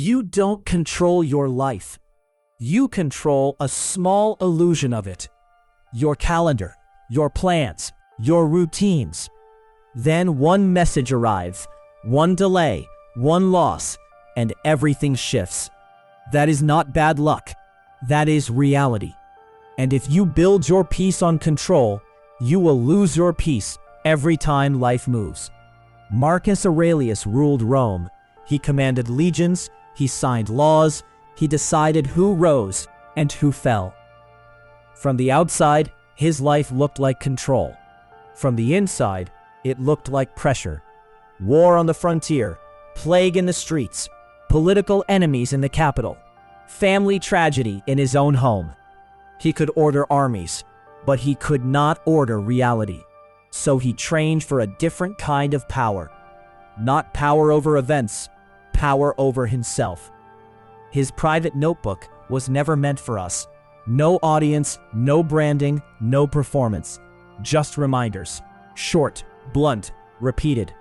You don't control your life. You control a small illusion of it. Your calendar, your plans, your routines. Then one message arrives, one delay, one loss, and everything shifts. That is not bad luck. That is reality. And if you build your peace on control, you will lose your peace every time life moves. Marcus Aurelius ruled Rome. He commanded legions, he signed laws, he decided who rose and who fell. From the outside, his life looked like control. From the inside, it looked like pressure. War on the frontier, plague in the streets, political enemies in the capital, family tragedy in his own home. He could order armies, but he could not order reality. So he trained for a different kind of power. Not power over events, power over himself. His private notebook was never meant for us. No audience, no branding, no performance. Just reminders. Short, blunt, repeated.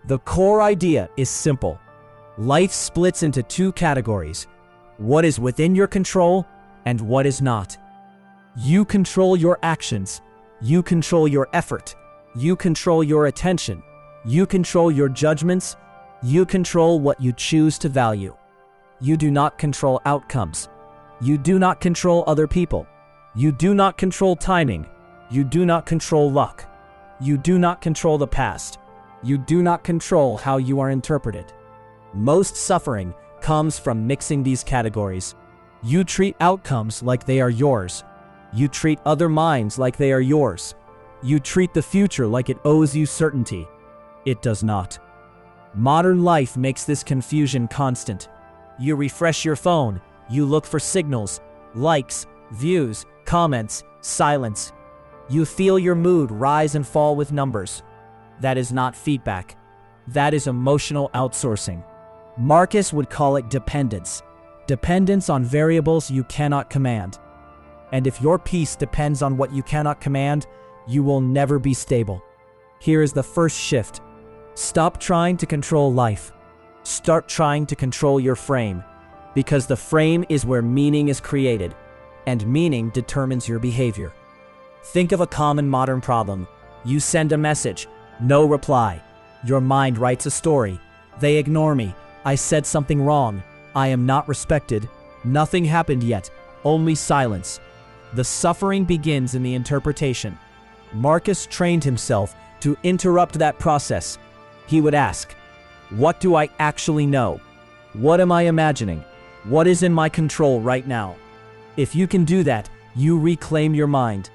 The core idea is simple. Life splits into two categories. What is within your control and what is not. You control your actions. You control your effort. You control your attention. You control your judgments. You control what you choose to value. You do not control outcomes. You do not control other people. You do not control timing. You do not control luck. You do not control the past. You do not control how you are interpreted. Most suffering comes from mixing these categories. You treat outcomes like they are yours. You treat other minds like they are yours. You treat the future like it owes you certainty. It does not. Modern life makes this confusion constant. You refresh your phone, you look for signals, likes, views, comments, silence. You feel your mood rise and fall with numbers. That is not feedback. That is emotional outsourcing. Marcus would call it dependence. Dependence on variables you cannot command. And if your peace depends on what you cannot command, you will never be stable. Here is the first shift. Stop trying to control life. Start trying to control your frame, because the frame is where meaning is created, and meaning determines your behavior. Think of a common modern problem. You send a message, no reply. Your mind writes a story. They ignore me. I said something wrong. I am not respected. Nothing happened yet, only silence. The suffering begins in the interpretation. Marcus trained himself to interrupt that process. He would ask, what do I actually know? What am I imagining? What is in my control right now? If you can do that, you reclaim your mind.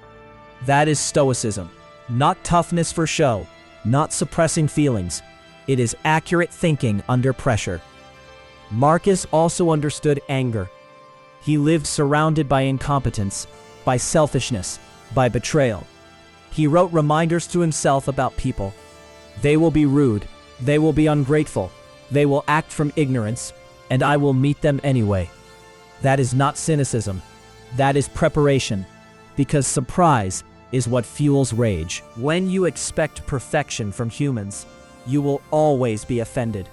That is stoicism. Not toughness for show, not suppressing feelings. It is accurate thinking under pressure. Marcus also understood anger. He lived surrounded by incompetence, by selfishness, by betrayal. He wrote reminders to himself about people. They will be rude. They will be ungrateful. They will act from ignorance, and I will meet them anyway. That is not cynicism. That is preparation, because surprise is what fuels rage. When you expect perfection from humans, you will always be offended.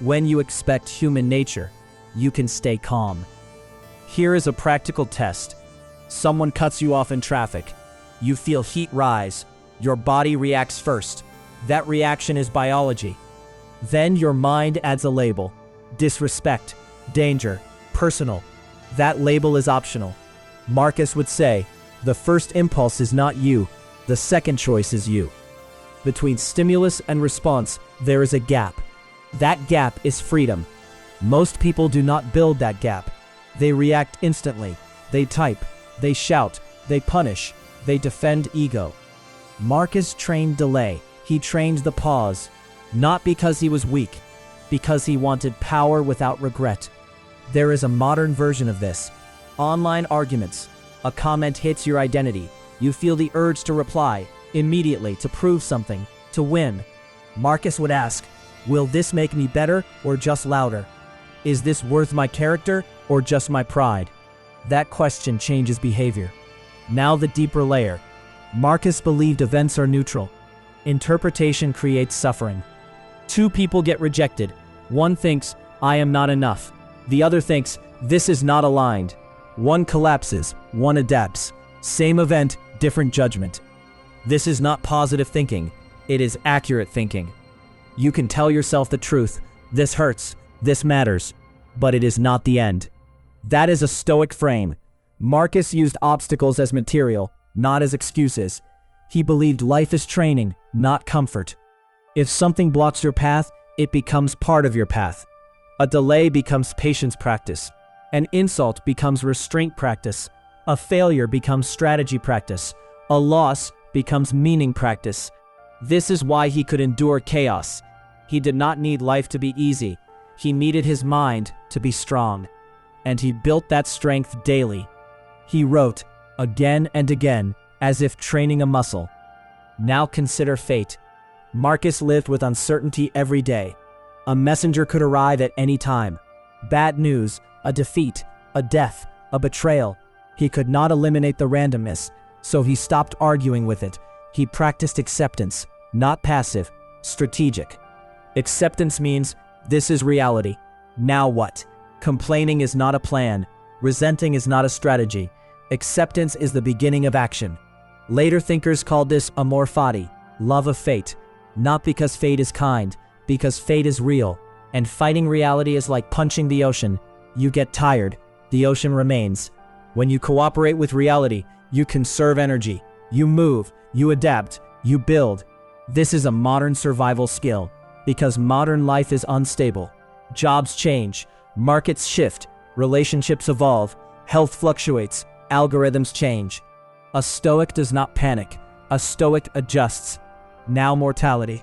When you expect human nature, you can stay calm. Here is a practical test. Someone cuts you off in traffic. You feel heat rise. Your body reacts first. That reaction is biology. Then your mind adds a label. Disrespect, danger, personal. That label is optional. Marcus would say, the first impulse is not you. The second choice is you. Between stimulus and response, there is a gap. That gap is freedom. Most people do not build that gap. They react instantly. They type. They shout. They punish. They defend ego. Marcus trained delay. He trained the pause. Not because he was weak, because he wanted power without regret. There is a modern version of this. Online arguments. A comment hits your identity. You feel the urge to reply, immediately, to prove something, to win. Marcus would ask, will this make me better or just louder? Is this worth my character or just my pride? That question changes behavior. Now the deeper layer. Marcus believed events are neutral. Interpretation creates suffering. Two people get rejected. One thinks, I am not enough. The other thinks, this is not aligned. One collapses, one adapts. Same event, different judgment. This is not positive thinking, it is accurate thinking. You can tell yourself the truth, this hurts, this matters, but it is not the end. That is a stoic frame. Marcus used obstacles as material, not as excuses. He believed life is training, not comfort. If something blocks your path, it becomes part of your path. A delay becomes patience practice. An insult becomes restraint practice. A failure becomes strategy practice. A loss becomes meaning practice. This is why he could endure chaos. He did not need life to be easy. He needed his mind to be strong. And he built that strength daily. He wrote, again and again, as if training a muscle. Now consider fate. Marcus lived with uncertainty every day. A messenger could arrive at any time. Bad news, a defeat, a death, a betrayal. He could not eliminate the randomness, so he stopped arguing with it. He practiced acceptance, not passive, strategic. Acceptance means, this is reality. Now what? Complaining is not a plan. Resenting is not a strategy. Acceptance is the beginning of action. Later thinkers called this Amor Fati, love of fate. Not because fate is kind, because fate is real. And fighting reality is like punching the ocean. You get tired, the ocean remains. When you cooperate with reality, you conserve energy. You move, you adapt, you build. This is a modern survival skill, because modern life is unstable. Jobs change, markets shift, relationships evolve, health fluctuates, algorithms change. A stoic does not panic, a stoic adjusts. Now mortality.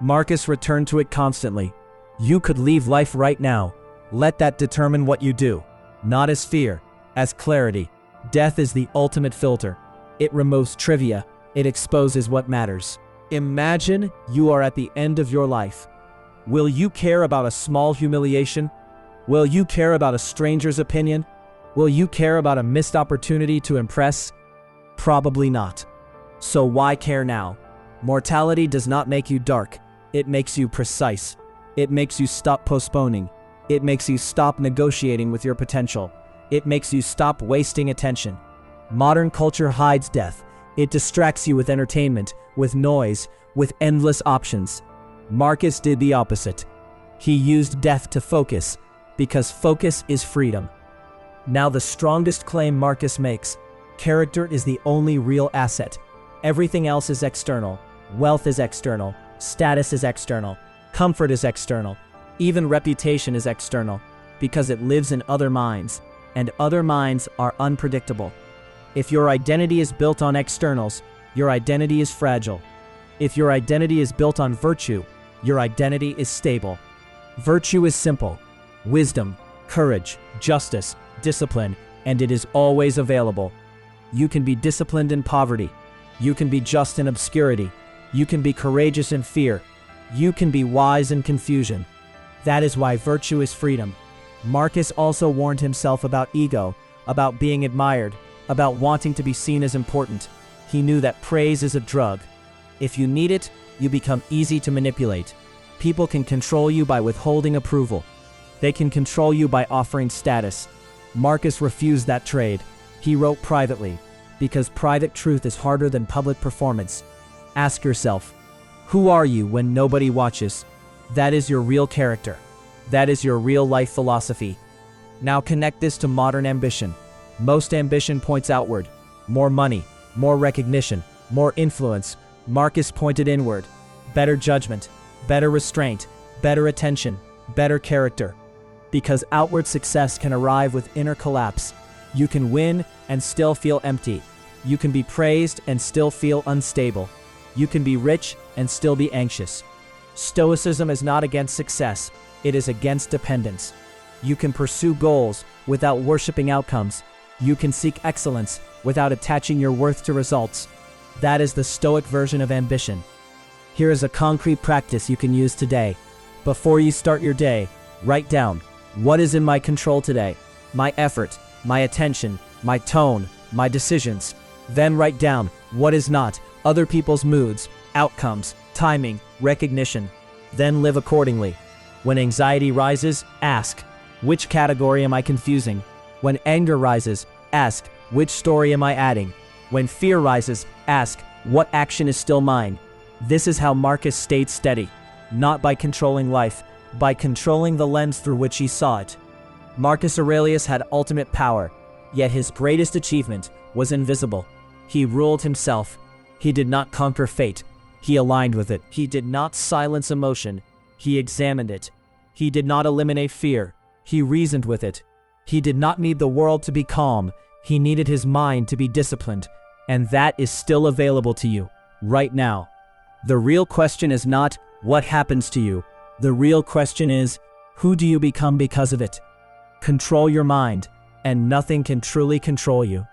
Marcus returned to it constantly. You could leave life right now. Let that determine what you do. Not as fear, as clarity. Death is the ultimate filter. It removes trivia. It exposes what matters. Imagine you are at the end of your life. Will you care about a small humiliation? Will you care about a stranger's opinion? Will you care about a missed opportunity to impress? Probably not. So why care now? Mortality does not make you dark. It makes you precise. It makes you stop postponing. It makes you stop negotiating with your potential. It makes you stop wasting attention. Modern culture hides death. It distracts you with entertainment, with noise, with endless options. Marcus did the opposite. He used death to focus, because focus is freedom. Now the strongest claim Marcus makes, character is the only real asset. Everything else is external. Wealth is external. Status is external. Comfort is external. Even reputation is external, because it lives in other minds, and other minds are unpredictable. If your identity is built on externals, your identity is fragile. If your identity is built on virtue, your identity is stable. Virtue is simple. Wisdom, courage, justice, discipline, and it is always available. You can be disciplined in poverty. You can be just in obscurity. You can be courageous in fear. You can be wise in confusion. That is why virtue is freedom. Marcus also warned himself about ego, about being admired, about wanting to be seen as important. He knew that praise is a drug. If you need it, you become easy to manipulate. People can control you by withholding approval. They can control you by offering status. Marcus refused that trade. He wrote privately, because private truth is harder than public performance. Ask yourself, who are you when nobody watches? That is your real character. That is your real life philosophy. Now connect this to modern ambition. Most ambition points outward. More money, more recognition, more influence. Marcus pointed inward. Better judgment, better restraint, better attention, better character. Because outward success can arrive with inner collapse. You can win and still feel empty. You can be praised and still feel unstable. You can be rich and still be anxious. Stoicism is not against success. It is against dependence. You can pursue goals without worshiping outcomes. You can seek excellence without attaching your worth to results. That is the Stoic version of ambition. Here is a concrete practice you can use today. Before you start your day, write down, what is in my control today? My effort, my attention, my tone, my decisions. Then write down, what is not? Other people's moods, outcomes, timing, recognition. Then live accordingly. When anxiety rises, ask, which category am I confusing? When anger rises, ask, which story am I adding? When fear rises, ask, what action is still mine? This is how Marcus stayed steady, not by controlling life, by controlling the lens through which he saw it. Marcus Aurelius had ultimate power, yet his greatest achievement was invisible. He ruled himself. He did not conquer fate. He aligned with it. He did not silence emotion. He examined it. He did not eliminate fear. He reasoned with it. He did not need the world to be calm. He needed his mind to be disciplined. And that is still available to you, right now. The real question is not what happens to you. The real question is, who do you become because of it? Control your mind, and nothing can truly control you.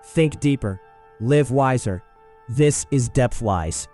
Think deeper. Live wiser. This is Depthwise.